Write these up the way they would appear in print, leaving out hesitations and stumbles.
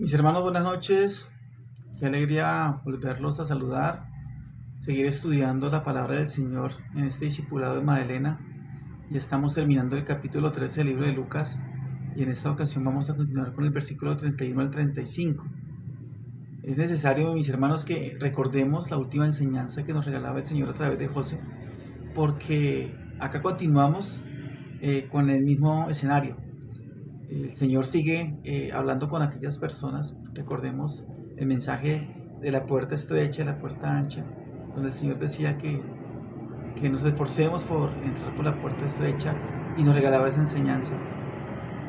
Mis hermanos, buenas noches. Qué alegría volverlos a saludar, seguir estudiando la palabra del Señor en este discipulado de Magdalena. Ya estamos terminando el capítulo 13 del libro de Lucas y en esta ocasión vamos a continuar con el versículo 31 al 35. Es necesario, mis hermanos, que recordemos la última enseñanza que nos regalaba el Señor a través de José, porque acá continuamos con el mismo escenario. El Señor sigue hablando con aquellas personas. Recordemos el mensaje de la puerta estrecha, la puerta ancha, donde el Señor decía que nos esforcemos por entrar por la puerta estrecha y nos regalaba esa enseñanza.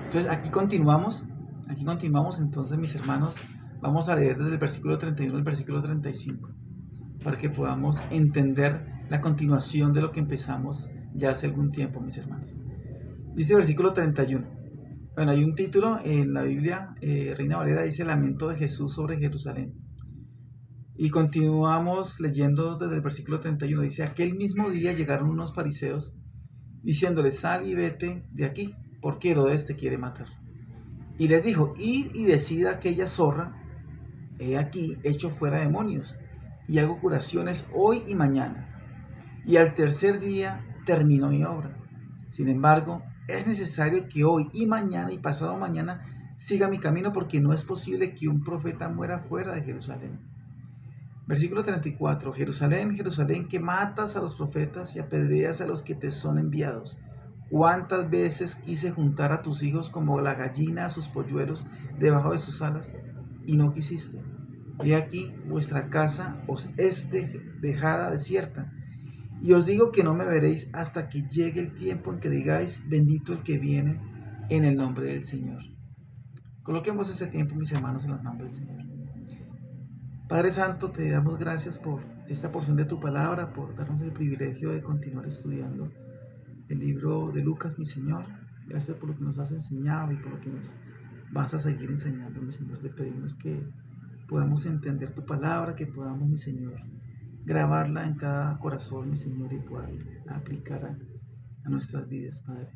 Entonces aquí continuamos, entonces, mis hermanos, vamos a leer desde el versículo 31 al versículo 35 para que podamos entender la continuación de lo que empezamos ya hace algún tiempo, mis hermanos. Dice el versículo 31. Bueno, hay un título en la Biblia, Reina Valera, dice Lamento de Jesús sobre Jerusalén. Y continuamos leyendo desde el versículo 31. Dice, aquel mismo día llegaron unos fariseos diciéndole, sal y vete de aquí, porque Herodes te quiere matar. Y les dijo, id y decid a aquella zorra, he aquí hecho fuera demonios, y hago curaciones hoy y mañana. Y al tercer día termino mi obra. Sin embargo, es necesario que hoy y mañana y pasado mañana siga mi camino, porque no es posible que un profeta muera fuera de Jerusalén. Versículo 34. Jerusalén, Jerusalén, que matas a los profetas y apedreas a los que te son enviados. ¿Cuántas veces quise juntar a tus hijos como la gallina a sus polluelos debajo de sus alas? Y no quisiste. He aquí, vuestra casa os es dejada desierta. Y os digo que no me veréis hasta que llegue el tiempo en que digáis, bendito el que viene en el nombre del Señor. Coloquemos este tiempo, mis hermanos, en las manos del Señor. Padre Santo, te damos gracias por esta porción de tu palabra, por darnos el privilegio de continuar estudiando el libro de Lucas, mi Señor. Gracias por lo que nos has enseñado y por lo que nos vas a seguir enseñando, mi Señor. Te pedimos que podamos entender tu palabra, que podamos, mi Señor, grabarla en cada corazón, mi Señor, y poder aplicar a nuestras vidas, Padre.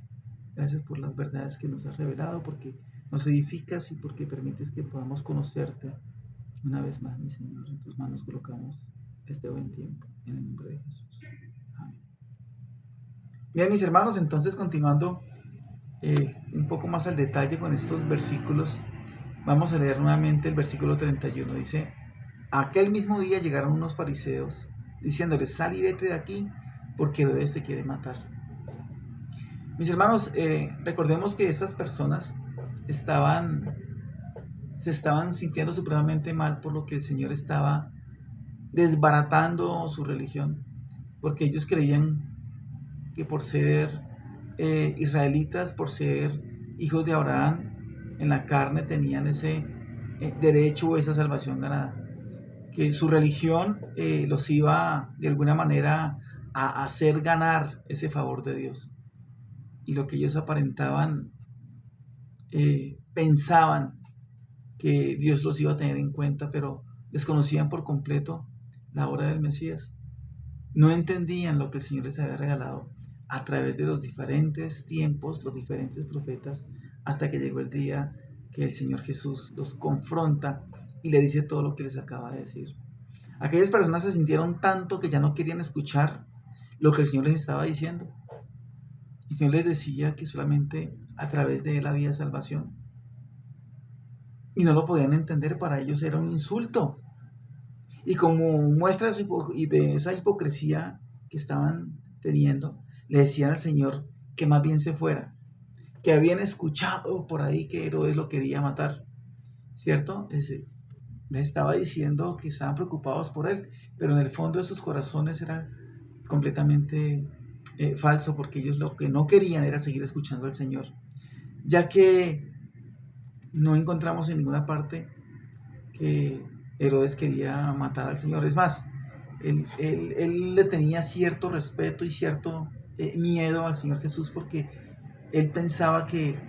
Gracias por las verdades que nos has revelado, porque nos edificas y porque permites que podamos conocerte una vez más, mi Señor. En tus manos colocamos este buen tiempo, en el nombre de Jesús. Amén. Bien, mis hermanos, entonces continuando un poco más al detalle con estos versículos, vamos a leer nuevamente el versículo 31. Dice, aquel mismo día llegaron unos fariseos diciéndole, sal y vete de aquí, porque Herodes te quiere matar. Mis hermanos, recordemos que estas personas se estaban sintiendo supremamente mal por lo que el Señor estaba desbaratando su religión, porque ellos creían que por ser israelitas, por ser hijos de Abraham, en la carne tenían ese derecho o esa salvación ganada, que su religión los iba de alguna manera a hacer ganar ese favor de Dios. Y lo que ellos aparentaban, pensaban que Dios los iba a tener en cuenta, pero desconocían por completo la obra del Mesías. No entendían lo que el Señor les había regalado a través de los diferentes tiempos, los diferentes profetas, hasta que llegó el día que el Señor Jesús los confronta y le dice todo lo que les acaba de decir. Aquellas personas se sintieron tanto que ya no querían escuchar lo que el Señor les estaba diciendo. El Señor les decía que solamente a través de Él había salvación. Y no lo podían entender, para ellos era un insulto. Y como muestra de esa hipocresía que estaban teniendo, le decían al Señor que más bien se fuera, que habían escuchado por ahí que Herodes lo quería matar, ¿cierto? Les estaba diciendo que estaban preocupados por él, pero en el fondo de sus corazones era completamente falso, porque ellos lo que no querían era seguir escuchando al Señor, ya que no encontramos en ninguna parte que Herodes quería matar al Señor. Es más, él le tenía cierto respeto y cierto miedo al Señor Jesús, porque él pensaba que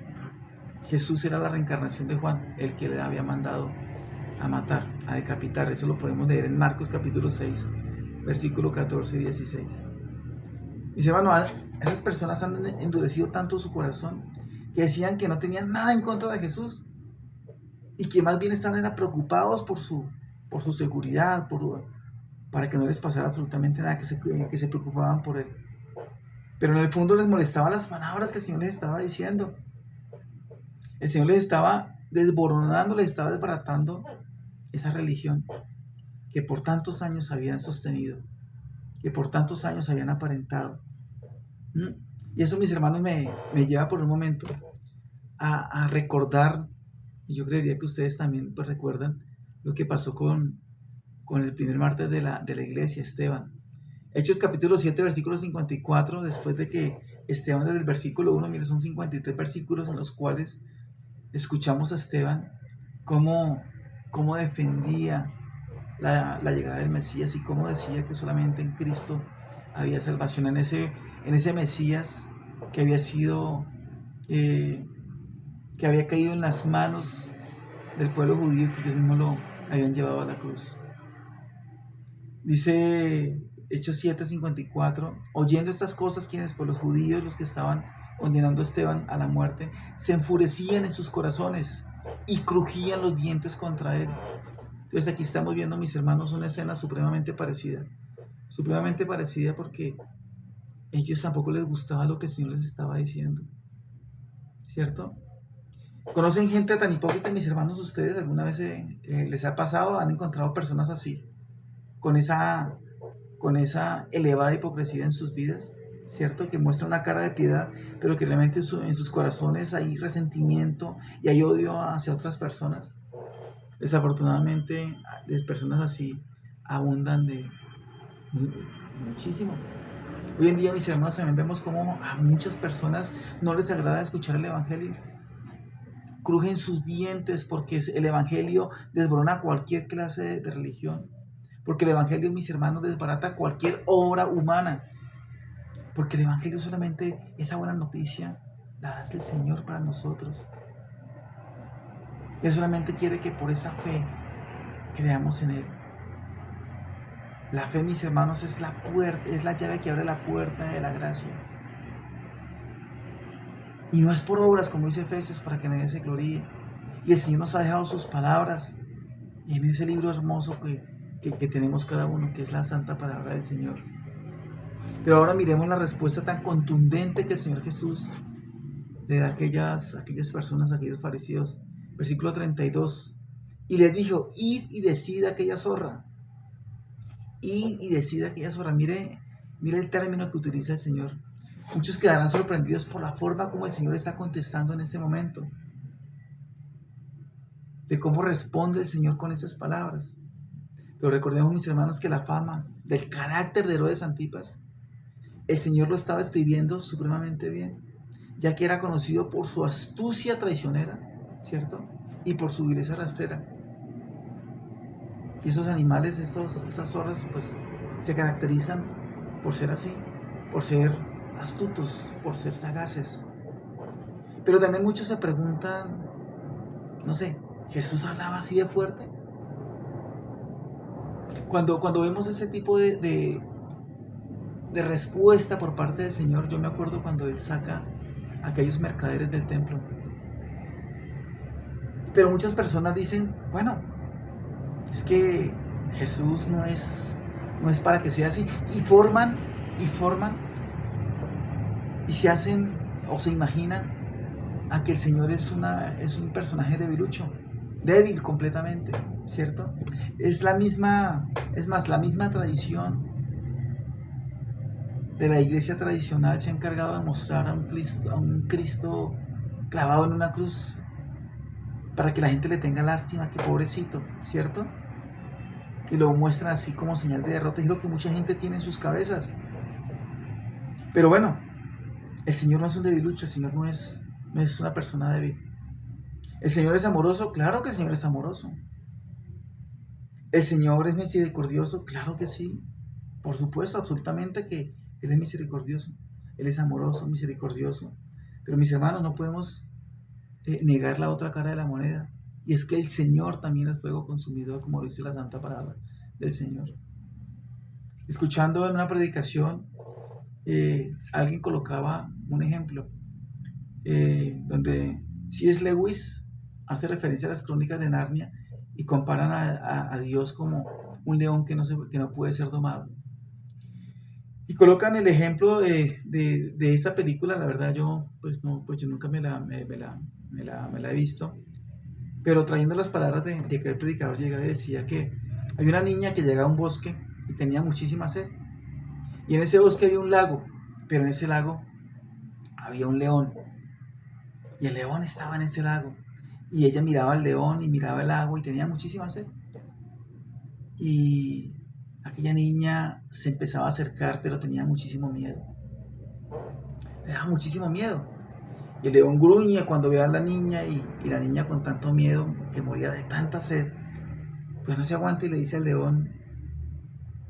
Jesús era la reencarnación de Juan, el que le había mandado a matar, a decapitar. Eso lo podemos leer en Marcos capítulo 6, versículo 14 y 16. Mis hermanos, esas personas han endurecido tanto su corazón que decían que no tenían nada en contra de Jesús, y que más bien estaban era preocupados por su seguridad, para que no les pasara absolutamente nada, que se preocupaban por él. Pero en el fondo les molestaban las palabras que el Señor les estaba diciendo. El Señor les estaba desboronando, les estaba desbaratando esa religión que por tantos años habían sostenido, que por tantos años habían aparentado. Y eso, mis hermanos, me lleva por un momento a recordar, y yo creería que ustedes también pues, recuerdan lo que pasó con el primer mártir de la iglesia, Esteban. Hechos capítulo 7, versículo 54, después de que Esteban desde el versículo 1, mire, son 53 versículos en los cuales escuchamos a Esteban cómo defendía la llegada del Mesías y cómo decía que solamente en Cristo había salvación, en ese Mesías que había sido, que había caído en las manos del pueblo judío, que ellos mismos lo habían llevado a la cruz. Dice Hechos 7:54, oyendo estas cosas, quienes por los judíos, los que estaban condenando a Esteban a la muerte, se enfurecían en sus corazones y crujían los dientes contra él. Entonces aquí estamos viendo, mis hermanos, una escena supremamente parecida porque ellos tampoco les gustaba lo que el Señor les estaba diciendo, ¿cierto? ¿Conocen gente tan hipócrita, mis hermanos? ¿Ustedes alguna vez les ha pasado, han encontrado personas así, con esa elevada hipocresía en sus vidas, ¿cierto? Que muestra una cara de piedad, pero que realmente en sus corazones hay resentimiento y hay odio hacia otras personas? Desafortunadamente, las personas así abundan muchísimo. Hoy en día, mis hermanos, también vemos cómo a muchas personas no les agrada escuchar el Evangelio. Crujen sus dientes porque el Evangelio desborona cualquier clase de religión. Porque el Evangelio, mis hermanos, desbarata cualquier obra humana. Porque el Evangelio solamente, esa buena noticia, la hace el Señor para nosotros. Él solamente quiere que por esa fe creamos en Él. La fe, mis hermanos, es la puerta, es la llave que abre la puerta de la gracia. Y no es por obras, como dice Efesios, para que nadie se gloríe. Y el Señor nos ha dejado sus palabras en ese libro hermoso que tenemos cada uno, que es la santa palabra del Señor. Pero ahora miremos la respuesta tan contundente que el Señor Jesús le da a aquellas personas, a aquellos fariseos. Versículo 32. Y les dijo, id y decid a aquella zorra. Id y decid a aquella zorra. Mire el término que utiliza el Señor. Muchos quedarán sorprendidos por la forma como el Señor está contestando en este momento. De cómo responde el Señor con esas palabras. Pero recordemos, mis hermanos, que la fama del carácter de Herodes Antipas, el Señor lo estaba escribiendo supremamente bien, ya que era conocido por su astucia traicionera, ¿cierto? Y por su vileza rastrera. Y esos animales, estas zorras, pues se caracterizan por ser así, por ser astutos, por ser sagaces. Pero también muchos se preguntan, no sé, ¿Jesús hablaba así de fuerte? Cuando vemos ese tipo de respuesta por parte del Señor, yo me acuerdo cuando Él saca a aquellos mercaderes del templo. Pero muchas personas dicen, bueno, es que Jesús no es para que sea así. Y forman y se hacen o se imaginan a que el Señor es un personaje debilucho, débil completamente, ¿cierto? La misma tradición de la iglesia tradicional se ha encargado de mostrar a un Cristo clavado en una cruz para que la gente le tenga lástima, que pobrecito, ¿cierto? Y lo muestran así como señal de derrota, y es lo que mucha gente tiene en sus cabezas. Pero bueno, el Señor no es un debilucho, el Señor no es una persona débil. ¿El Señor es amoroso? Claro que el Señor es amoroso. ¿El Señor es misericordioso? Claro que sí. Por supuesto, absolutamente que Él es misericordioso. Él es amoroso, misericordioso. Pero mis hermanos, no podemos negar la otra cara de la moneda. Y es que el Señor también es fuego consumidor, como lo dice la santa palabra del Señor. Escuchando en una predicación, alguien colocaba un ejemplo donde C.S. Lewis hace referencia a las crónicas de Narnia y comparan a Dios como un león que no puede ser domado. Y colocan el ejemplo de esta película. La verdad yo yo nunca me la he visto, pero trayendo las palabras de aquel predicador llega y decía que había una niña que llegaba a un bosque y tenía muchísima sed, y en ese bosque había un lago, pero en ese lago había un león, y el león estaba en ese lago, y ella miraba al león y miraba el lago y tenía muchísima sed, y aquella niña se empezaba a acercar, pero tenía muchísimo miedo, le daba muchísimo miedo. Y el león gruñe cuando ve a la niña, y la niña con tanto miedo que moría de tanta sed, pues no se aguanta y le dice al león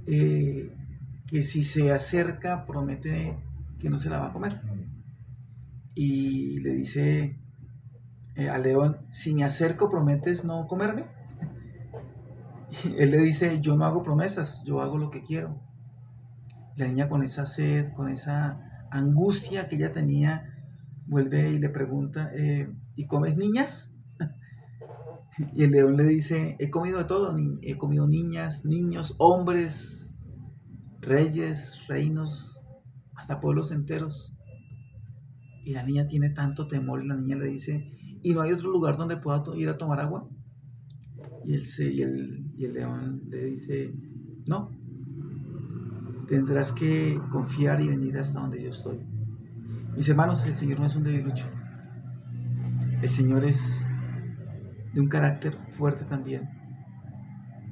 que si se acerca promete que no se la va a comer. Y le dice al león, si me acerco prometes no comerme. Y él le dice, yo no hago promesas, yo hago lo que quiero. La niña, con esa sed, con esa angustia que ella tenía, vuelve y le pregunta, ¿y comes niñas? Y el león le dice, he comido de todo, he comido niñas, niños, hombres, reyes, reinos, hasta pueblos enteros. Y la niña tiene tanto temor, y la niña le dice, ¿y no hay otro lugar donde pueda ir a tomar agua? Y el león le dice, no, tendrás que confiar y venir hasta donde yo estoy. Mis hermanos, el Señor no es un debilucho. El Señor es de un carácter fuerte también,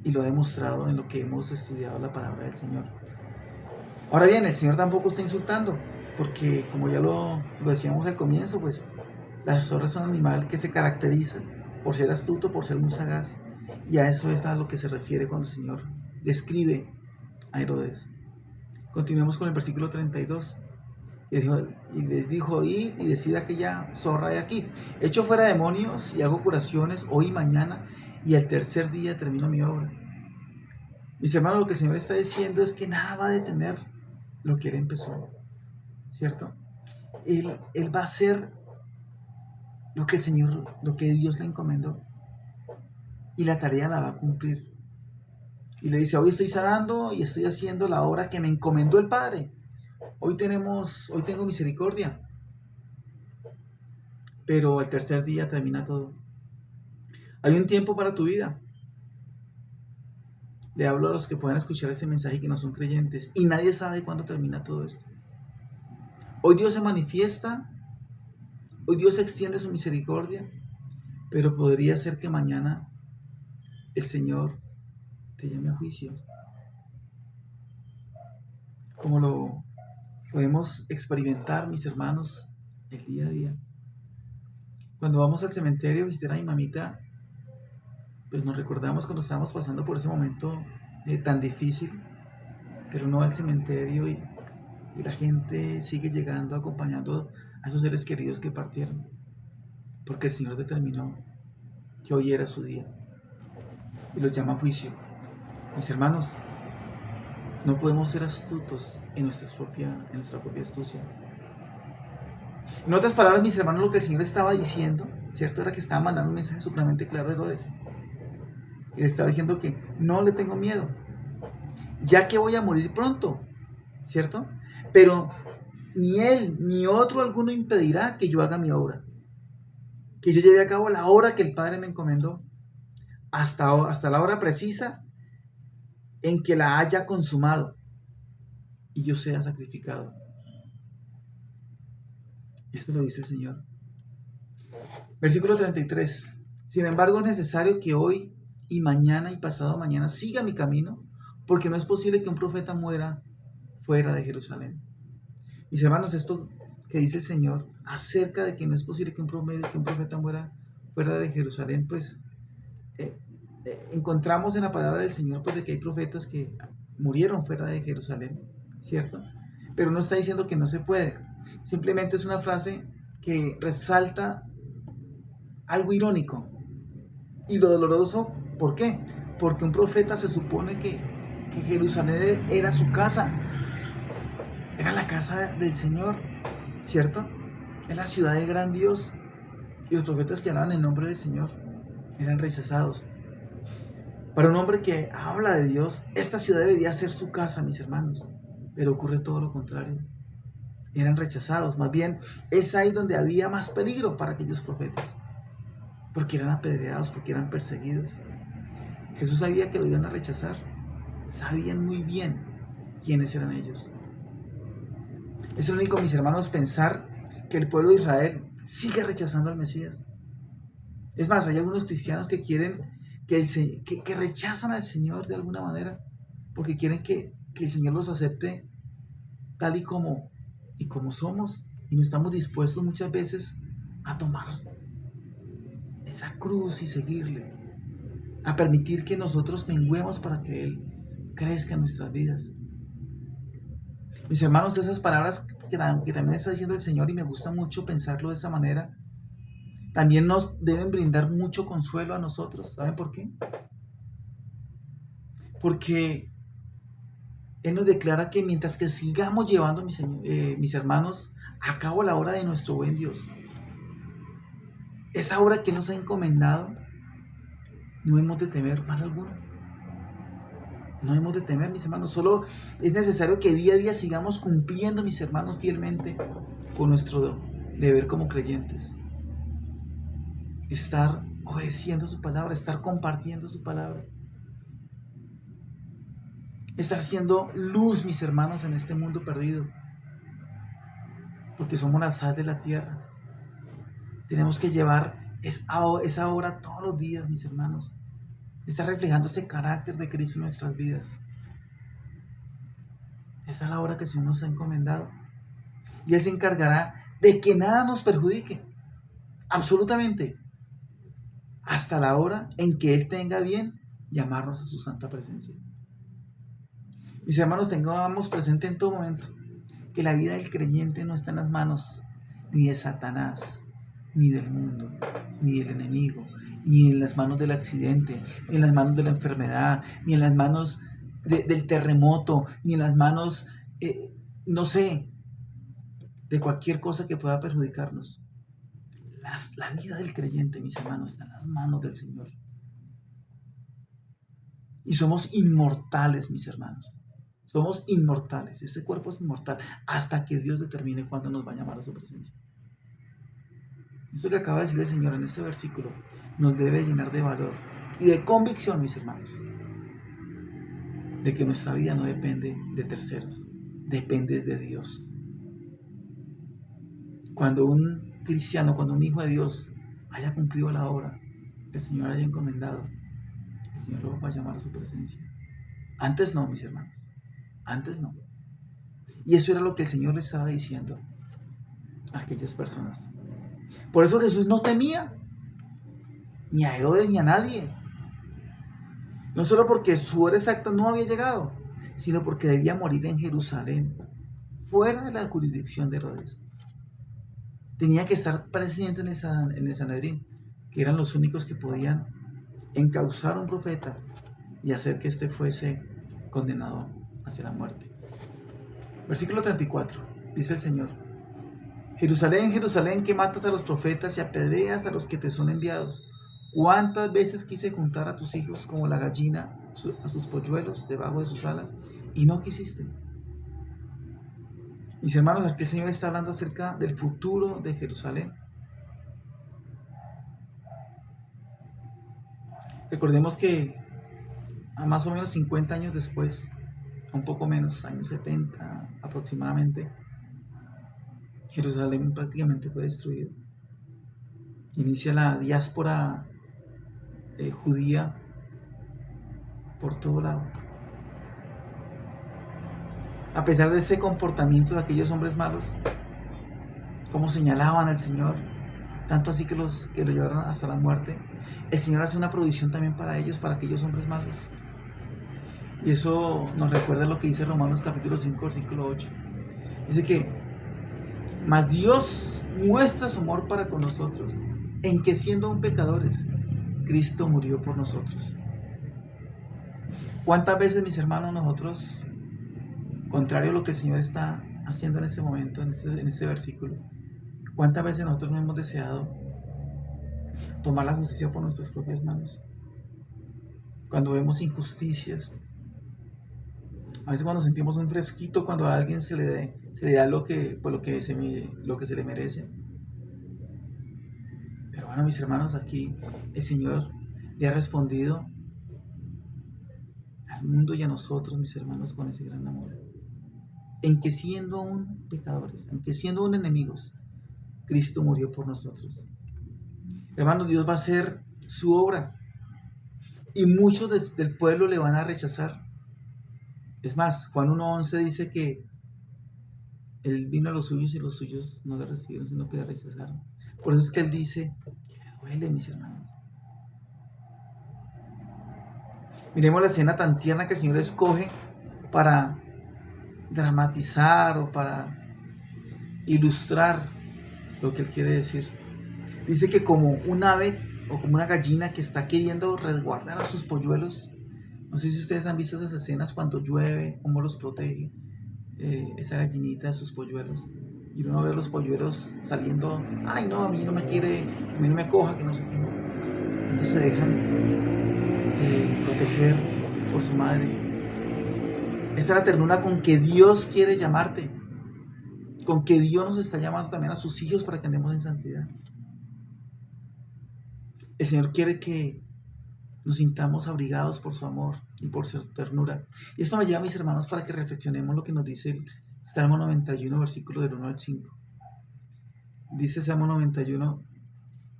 y lo ha demostrado en lo que hemos estudiado la palabra del Señor. Ahora bien, el Señor tampoco está insultando, porque como ya lo decíamos al comienzo, pues las zorras son un animal que se caracteriza por ser astuto, por ser muy sagaz, y a eso es a lo que se refiere cuando el Señor describe a Herodes. Continuemos con el versículo 32. Y les dijo, id y decid a aquella zorra de aquí, echo fuera demonios y hago curaciones hoy y mañana, y al tercer día termino mi obra. Mis hermanos, lo que el Señor está diciendo es que nada va a detener lo que Él empezó, ¿cierto? Él va a hacer lo que Dios le encomendó, y la tarea la va a cumplir. Y le dice, hoy estoy sanando y estoy haciendo la obra que me encomendó el Padre. Hoy tengo misericordia, pero al tercer día termina todo. Hay un tiempo para tu vida. Le hablo a los que puedan escuchar este mensaje y que no son creyentes, y nadie sabe cuándo termina todo esto. Hoy Dios se manifiesta, hoy Dios extiende su misericordia, pero podría ser que mañana el Señor te llame a juicio, como lo podemos experimentar, mis hermanos, el día a día. Cuando vamos al cementerio a visitar a mi mamita, pues nos recordamos cuando estábamos pasando por ese momento tan difícil, pero uno va al cementerio y la gente sigue llegando, acompañando a esos seres queridos que partieron, porque el Señor determinó que hoy era su día y los llama a juicio. Mis hermanos, no podemos ser astutos en nuestra propia astucia. En otras palabras, mis hermanos, lo que el Señor estaba diciendo, ¿cierto? Era que estaba mandando un mensaje supremamente claro a Herodes. Y le estaba diciendo que no le tengo miedo, ya que voy a morir pronto, ¿cierto? Pero ni él ni otro alguno impedirá que yo haga mi obra, que yo lleve a cabo la obra que el Padre me encomendó, hasta la hora precisa en que la haya consumado y yo sea sacrificado. Esto lo dice el Señor. Versículo 33. Sin embargo, es necesario que hoy y mañana y pasado mañana siga mi camino, porque no es posible que un profeta muera fuera de Jerusalén. Mis hermanos, esto que dice el Señor acerca de que no es posible que un profeta muera fuera de Jerusalén, pues encontramos en la palabra del Señor pues de que hay profetas que murieron fuera de Jerusalén, ¿cierto? Pero no está diciendo que no se puede. Simplemente es una frase que resalta algo irónico y lo doloroso. ¿Por qué? Porque un profeta se supone que Jerusalén era su casa, era la casa del Señor, ¿cierto? Es la ciudad del gran Dios. Y los profetas que hablaban en nombre del Señor eran rechazados. Para un hombre que habla de Dios, esta ciudad debería ser su casa, mis hermanos. Pero ocurre todo lo contrario. Eran rechazados. Más bien, es ahí donde había más peligro para aquellos profetas. Porque eran apedreados, porque eran perseguidos. Jesús sabía que lo iban a rechazar. Sabían muy bien quiénes eran ellos. Es irónico, mis hermanos, pensar que el pueblo de Israel sigue rechazando al Mesías. Es más, hay algunos cristianos que quieren que rechazan al Señor de alguna manera, porque quieren que el Señor los acepte tal y como somos, y no estamos dispuestos muchas veces a tomar esa cruz y seguirle, a permitir que nosotros menguemos para que Él crezca en nuestras vidas. Mis hermanos, esas palabras que también está diciendo el Señor, y me gusta mucho pensarlo de esa manera, también nos deben brindar mucho consuelo a nosotros. ¿Saben por qué? Porque Él nos declara que mientras que sigamos llevando, mis hermanos, a cabo la obra de nuestro buen Dios, esa obra que Él nos ha encomendado, no hemos de temer mal alguno. No hemos de temer, mis hermanos. Solo es necesario que día a día sigamos cumpliendo, mis hermanos, fielmente con nuestro deber como creyentes. Estar obedeciendo su palabra, estar compartiendo su palabra. Estar siendo luz, mis hermanos, en este mundo perdido. Porque somos la sal de la tierra. Tenemos que llevar esa obra todos los días, mis hermanos. Estar reflejando ese carácter de Cristo en nuestras vidas. Esa es la obra que el Señor nos ha encomendado. Y Él se encargará de que nada nos perjudique. Absolutamente. Hasta la hora en que Él tenga bien llamarnos a su santa presencia. Mis hermanos, tengamos presente en todo momento que la vida del creyente no está en las manos ni de Satanás, ni del mundo, ni del enemigo, ni en las manos del accidente, ni en las manos de la enfermedad, ni en las manos del terremoto, ni en las manos, de cualquier cosa que pueda perjudicarnos. La vida del creyente, mis hermanos, está en las manos del Señor. Y somos inmortales, mis hermanos. Somos inmortales. Este cuerpo es inmortal hasta que Dios determine cuándo nos va a llamar a su presencia. Esto que acaba de decir el Señor en este versículo nos debe llenar de valor y de convicción, mis hermanos, de que nuestra vida no depende de terceros, depende de Dios. Cuando un cristiano, cuando un hijo de Dios haya cumplido la obra que el Señor haya encomendado, el Señor lo va a llamar a su presencia. Antes no, mis hermanos, antes no. Y eso era lo que el Señor le estaba diciendo a aquellas personas. Por eso Jesús no temía ni a Herodes ni a nadie. No solo porque su hora exacta no había llegado, sino porque debía morir en Jerusalén, fuera de la jurisdicción de Herodes. Tenía que estar presente en el Sanedrín, que eran los únicos que podían encauzar a un profeta y hacer que éste fuese condenado hacia la muerte. Versículo 34, dice el Señor: Jerusalén, Jerusalén, que matas a los profetas y apedreas a los que te son enviados. ¿Cuántas veces quise juntar a tus hijos como la gallina a sus polluelos debajo de sus alas y no quisiste? Mis hermanos, aquí el Señor está hablando acerca del futuro de Jerusalén. Recordemos que a más o menos 50 años después, un poco menos, años 70 aproximadamente, Jerusalén prácticamente fue destruido. Inicia la diáspora judía por todo lado. A pesar de ese comportamiento de aquellos hombres malos, como señalaban al Señor, tanto así que lo llevaron hasta la muerte, el Señor hace una provisión también para ellos, para aquellos hombres malos. Y eso nos recuerda lo que dice Romanos capítulo 5, versículo 8. Dice que, mas Dios muestra su amor para con nosotros, en que siendo aún pecadores, Cristo murió por nosotros. ¿Cuántas veces, mis hermanos, nosotros, contrario a lo que el Señor está haciendo en este momento, en este versículo, cuántas veces nosotros no hemos deseado tomar la justicia por nuestras propias manos. Cuando vemos injusticias, a veces cuando sentimos un fresquito, cuando a alguien se le da lo que se le merece. Pero bueno, mis hermanos, aquí el Señor le ha respondido al mundo y a nosotros, mis hermanos, con ese gran amor. En que siendo aún pecadores, en que siendo aún enemigos, Cristo murió por nosotros. Hermanos, Dios va a hacer su obra y muchos del pueblo le van a rechazar. Es más, Juan 1:11 dice que Él vino a los suyos y los suyos no le recibieron, sino que le rechazaron. Por eso es que Él dice que le duele, mis hermanos. Miremos la escena tan tierna que el Señor escoge para dramatizar o para ilustrar lo que Él quiere decir. Dice que como un ave o como una gallina que está queriendo resguardar a sus polluelos. No sé si ustedes han visto esas escenas cuando llueve, cómo los protege esa gallinita de sus polluelos. Y uno ve a los polluelos saliendo, ay no, a mí no me quiere, a mí no me coja, que no sé qué. Ellos se dejan proteger por su madre. Esta es la ternura con que Dios quiere llamarte, con que Dios nos está llamando también a sus hijos para que andemos en santidad. El Señor quiere que nos sintamos abrigados por su amor y por su ternura. Y esto me lleva, mis hermanos, para que reflexionemos lo que nos dice el Salmo 91, versículo del 1 al 5. Dice Salmo 91,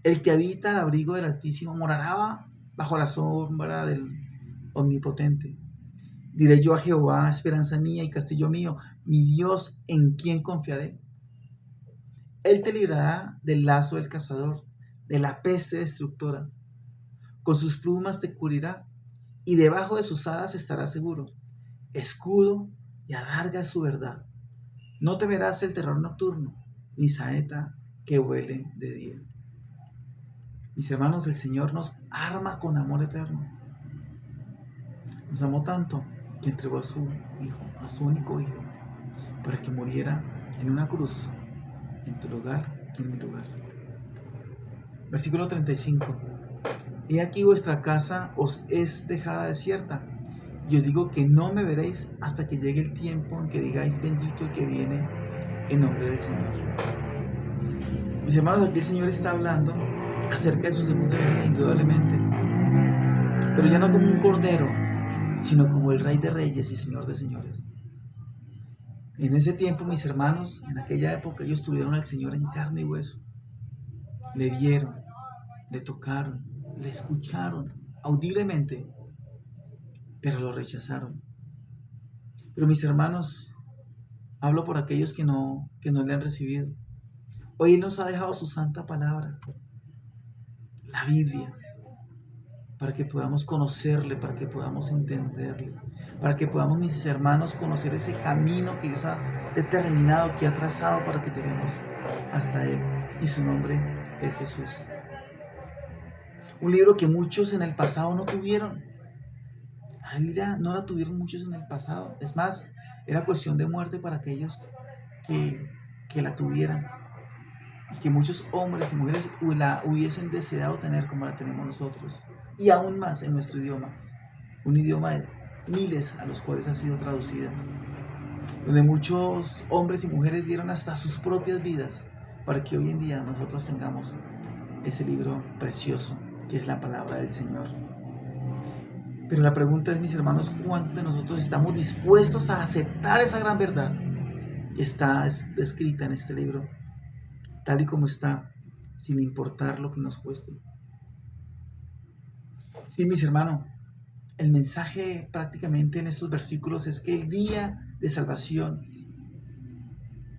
el que habita al abrigo del Altísimo morará bajo la sombra del Omnipotente. Diré yo a Jehová, esperanza mía y castillo mío, mi Dios, ¿en quién confiaré? Él te librará del lazo del cazador, de la peste destructora. Con sus plumas te cubrirá, y debajo de sus alas estarás seguro. Escudo y adarga es su verdad. No temerás el terror nocturno, ni saeta que vuele de día. Mis hermanos, el Señor nos arma con amor eterno. Nos amó tanto que entregó a su Hijo, a su único Hijo, para que muriera en una cruz, en tu lugar y en mi lugar. Versículo 35. He aquí vuestra casa os es dejada desierta, y os digo que no me veréis hasta que llegue el tiempo en que digáis bendito el que viene en nombre del Señor. Mis hermanos, aquí el Señor está hablando acerca de su segunda venida, indudablemente, pero ya no como un cordero, sino como el Rey de Reyes y Señor de Señores. En ese tiempo, mis hermanos, en aquella época, ellos tuvieron al Señor en carne y hueso. Le vieron, le tocaron, le escucharon audiblemente, pero lo rechazaron. Pero mis hermanos, hablo por aquellos que no le han recibido. Hoy Él nos ha dejado su santa palabra, la Biblia, para que podamos conocerle, para que podamos entenderle, para que podamos, mis hermanos, conocer ese camino que Dios ha determinado, que ha trazado para que lleguemos hasta Él. Y su nombre es Jesús. Un libro que muchos en el pasado no tuvieron. La Biblia no la tuvieron muchos en el pasado. Es más, era cuestión de muerte para aquellos que la tuvieran. Y que muchos hombres y mujeres la hubiesen deseado tener como la tenemos nosotros. Y aún más en nuestro idioma. Un idioma de miles a los cuales ha sido traducida. Donde muchos hombres y mujeres dieron hasta sus propias vidas para que hoy en día nosotros tengamos ese libro precioso que es la palabra del Señor. Pero la pregunta es, mis hermanos, ¿cuántos de nosotros estamos dispuestos a aceptar esa gran verdad que está descrita en este libro, tal y como está, sin importar lo que nos cueste? Sí, mis hermanos, el mensaje prácticamente en estos versículos es que el día de salvación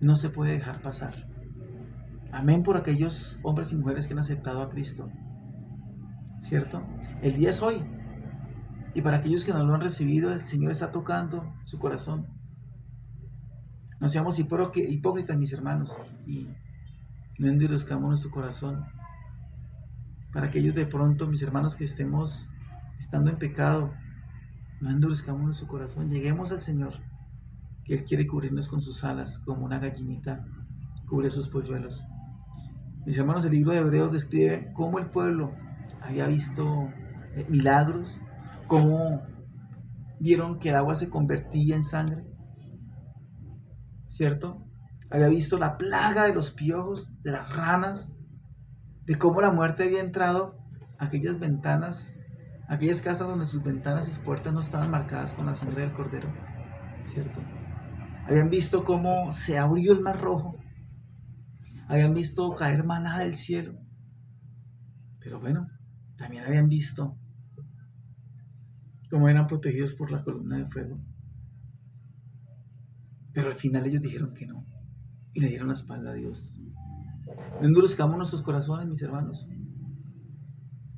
no se puede dejar pasar. Amén por aquellos hombres y mujeres que han aceptado a Cristo, ¿cierto? El día es hoy. Y para aquellos que no lo han recibido, el Señor está tocando su corazón. No seamos hipócritas, mis hermanos, y no endurezcamos nuestro corazón. Para aquellos de pronto, mis hermanos, que estemos estando en pecado, no endurezcamos nuestro corazón. Lleguemos al Señor, que Él quiere cubrirnos con sus alas, como una gallinita cubre sus polluelos. Mis hermanos, el libro de Hebreos describe cómo el pueblo había visto milagros, cómo vieron que el agua se convertía en sangre, ¿cierto? Había visto la plaga de los piojos, de las ranas, de cómo la muerte había entrado a aquellas ventanas, aquellas casas donde sus ventanas y sus puertas no estaban marcadas con la sangre del cordero, ¿cierto? Habían visto cómo se abrió el mar rojo, habían visto caer maná del cielo, pero bueno, también habían visto cómo eran protegidos por la columna de fuego. Pero al final ellos dijeron que no y le dieron la espalda a Dios. No endurezcamos nuestros corazones, mis hermanos.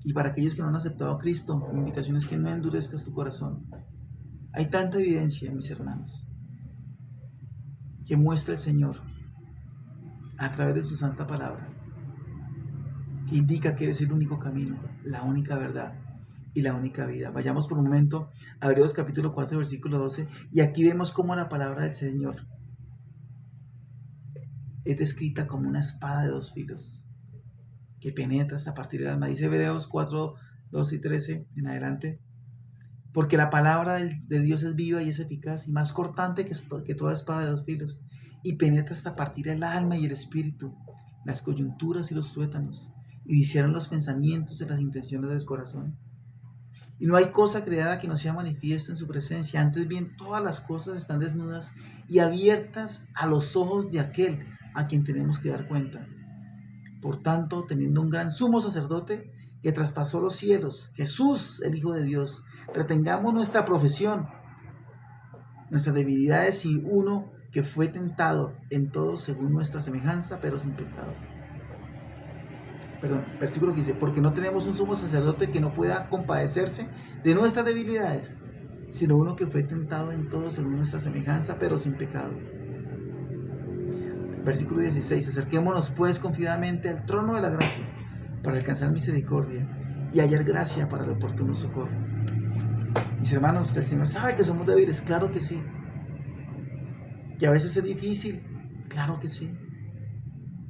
Y para aquellos que no han aceptado a Cristo, mi invitación es que no endurezcas tu corazón. Hay tanta evidencia, mis hermanos, que muestra el Señor a través de su santa palabra, que indica que eres el único camino, la única verdad y la única vida. Vayamos por un momento a Hebreos capítulo 4, versículo 12, y aquí vemos cómo la palabra del Señor es descrita como una espada de dos filos que penetra hasta partir del alma. Dice Hebreos 4, 12 y 13 en adelante: porque la palabra de Dios es viva y es eficaz y más cortante que toda espada de dos filos, y penetra hasta partir el alma y el espíritu, las coyunturas y los tuétanos, y discierne los pensamientos y las intenciones del corazón. Y no hay cosa creada que no sea manifiesta en su presencia, antes bien todas las cosas están desnudas y abiertas a los ojos de aquel a quien tenemos que dar cuenta. Por tanto, teniendo un gran sumo sacerdote que traspasó los cielos, Jesús, el Hijo de Dios, retengamos nuestra profesión, nuestras debilidades, y uno que fue tentado en todo según nuestra semejanza, pero sin pecado. Versículo 15, porque no tenemos un sumo sacerdote que no pueda compadecerse de nuestras debilidades, sino uno que fue tentado en todo según nuestra semejanza, pero sin pecado. Versículo 16, acerquémonos pues confiadamente al trono de la gracia, para alcanzar misericordia y hallar gracia para el oportuno socorro. Mis hermanos, el Señor sabe que somos débiles, claro que sí. Que a veces es difícil, claro que sí.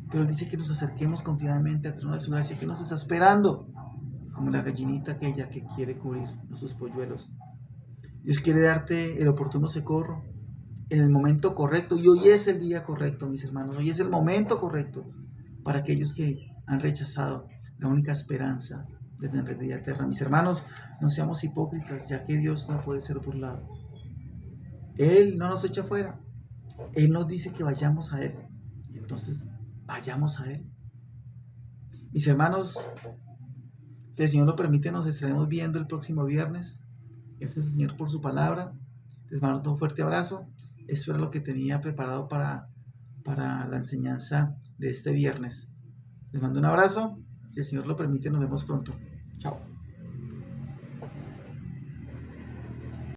Pero Él dice que nos acerquemos confiadamente al trono de su gracia, que nos está esperando, como la gallinita aquella que quiere cubrir a sus polluelos. Dios quiere darte el oportuno socorro en el momento correcto, y hoy es el día correcto, mis hermanos. Hoy es el momento correcto para aquellos que han rechazado la única esperanza de tener vida eterna. Mis hermanos, no seamos hipócritas, ya que Dios no puede ser burlado. Él no nos echa fuera. Él nos dice que vayamos a Él. Entonces, vayamos a Él. Mis hermanos, si el Señor lo permite, nos estaremos viendo el próximo viernes. Gracias al Señor por su palabra. Les mando un fuerte abrazo. Eso era lo que tenía preparado para la enseñanza de este viernes. Les mando un abrazo. Si el Señor lo permite, nos vemos pronto. Chao.